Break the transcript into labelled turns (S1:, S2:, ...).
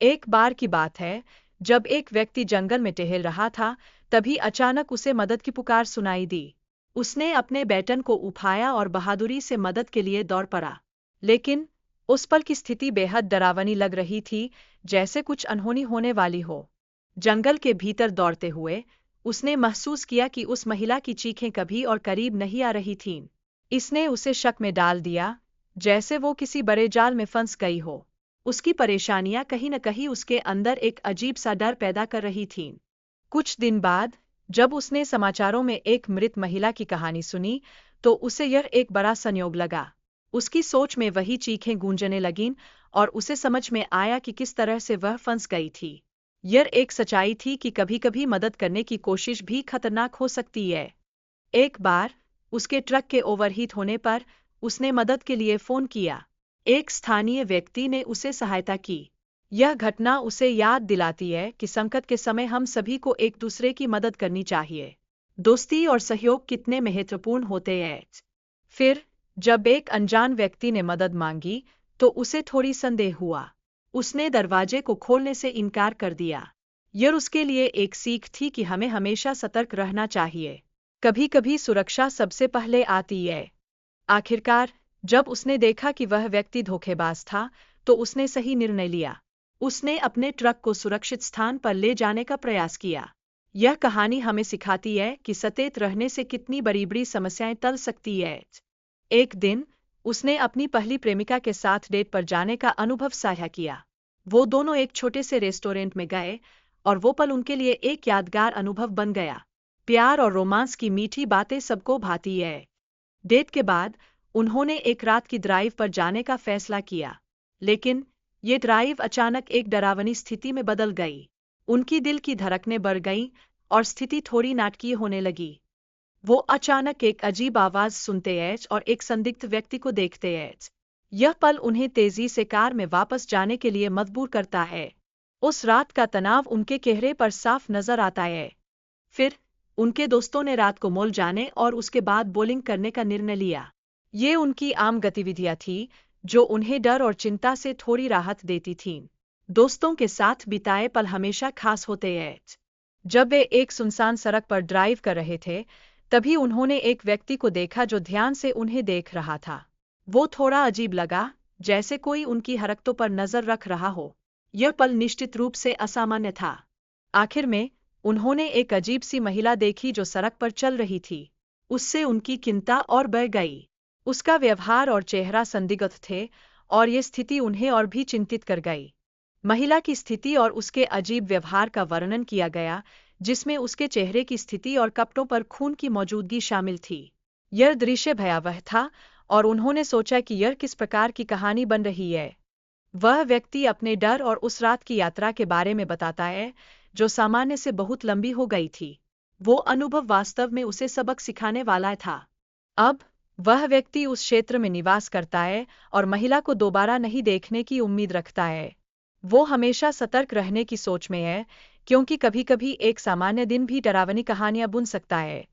S1: एक बार की बात है, जब एक व्यक्ति जंगल में टहल रहा था, तभी अचानक उसे मदद की पुकार सुनाई दी। उसने अपने बैटन को उठाया और बहादुरी से मदद के लिए दौड़ पड़ा। लेकिन उस पल की स्थिति बेहद डरावनी लग रही थी, जैसे कुछ अनहोनी होने वाली हो। जंगल के भीतर दौड़ते हुए उसने महसूस किया कि उस महिला की चीखें कभी और करीब नहीं आ रही थीं। इसने उसे शक में डाल दिया, जैसे वो किसी बड़े जाल में फंस गई हो। उसकी परेशानियां कहीं न कहीं उसके अंदर एक अजीब सा डर पैदा कर रही थीं। कुछ दिन बाद, जब उसने समाचारों में एक मृत महिला की कहानी सुनी, तो उसे यह एक बड़ा संयोग लगा। उसकी सोच में वही चीखें गूंजने लगीं और उसे समझ में आया कि किस तरह से वह फंस गई थी। यह एक सच्चाई थी कि कभी-कभी मदद करने की कोशिश भी खतरनाक हो सकती है। एक बार उसके ट्रक के ओवरहीट होने पर उसने मदद के लिए फोन किया। एक स्थानीय व्यक्ति ने उसे सहायता की। यह घटना उसे याद दिलाती है कि संकट के समय हम सभी को एक दूसरे की मदद करनी चाहिए। दोस्ती और सहयोग कितने महत्वपूर्ण होते हैं। फिर जब एक अनजान व्यक्ति ने मदद मांगी, तो उसे थोड़ी संदेह हुआ। उसने दरवाजे को खोलने से इनकार कर दिया। यह उसके लिए एक सीख थी कि हमें हमेशा सतर्क रहना चाहिए। कभी-कभी सुरक्षा सबसे पहले आती है। आखिरकार, जब उसने देखा कि वह व्यक्ति धोखेबाज था, तो उसने सही निर्णय लिया। उसने अपने ट्रक को सुरक्षित स्थान पर ले जाने का प्रयास किया। यह कहानी हमें सिखाती है कि सचेत रहने से कितनी बड़ी-बड़ी समस्याएं टल सकती है। एक दिन, उसने अपनी पहली प्रेमिका के साथ डेट पर जाने का अनुभव साझा किया। वो दोनों एक छोटे से रेस्टोरेंट में गए, और वो पल उनके लिए एक यादगार अनुभव बन गया। प्यार और रोमांस की मीठी बातें सबको भाती है। डेट के बाद उन्होंने एक रात की ड्राइव पर जाने का फैसला किया। लेकिन ये ड्राइव अचानक एक डरावनी स्थिति में बदल गई। उनकी दिल की धड़कनें बढ़ गईं और स्थिति थोड़ी नाटकीय होने लगी। वो अचानक एक अजीब आवाज सुनते हैं और एक संदिग्ध व्यक्ति को देखते हैं। यह पल उन्हें तेजी से कार में वापस जाने के लिए मजबूर करता है। उस रात का तनाव उनके चेहरे पर साफ नजर आता है। फिर उनके दोस्तों ने रात को मॉल जाने और उसके बाद बोलिंग करने का निर्णय लिया। ये उनकी आम गतिविधियां थीं, जो उन्हें डर और चिंता से थोड़ी राहत देती थीं। दोस्तों के साथ बिताए पल हमेशा खास होते हैं। जब वे एक सुनसान सड़क पर ड्राइव कर रहे थे, तभी उन्होंने एक व्यक्ति को देखा जो ध्यान से उन्हें देख रहा था। वो थोड़ा अजीब लगा, जैसे कोई उनकी हरकतों पर नजर रख रहा हो। यह पल निश्चित रूप से असामान्य था। आखिर में, उन्होंने एक अजीब सी महिला देखी जो सड़क पर चल रही थी। उससे उनकी चिंता और बढ़ गई। उसका व्यवहार और चेहरा संदिग्ध थे, और ये स्थिति उन्हें और भी चिंतित कर गई। महिला की स्थिति और उसके अजीब व्यवहार का वर्णन किया गया, जिसमें उसके चेहरे की स्थिति और कपड़ों पर खून की मौजूदगी शामिल थी। यह दृश्य भयावह था, और उन्होंने सोचा कि यह किस प्रकार की कहानी बन रही है। वह व्यक्ति अपने डर और उस रात की यात्रा के बारे में बताता है, जो सामान्य से बहुत लंबी हो गई थी। वो अनुभव वास्तव में उसे सबक सिखाने वाला था। अब वह व्यक्ति उस क्षेत्र में निवास करता है और महिला को दोबारा नहीं देखने की उम्मीद रखता है। वो हमेशा सतर्क रहने की सोच में है, क्योंकि कभी-कभी एक सामान्य दिन भी डरावनी कहानियां बुन सकता है।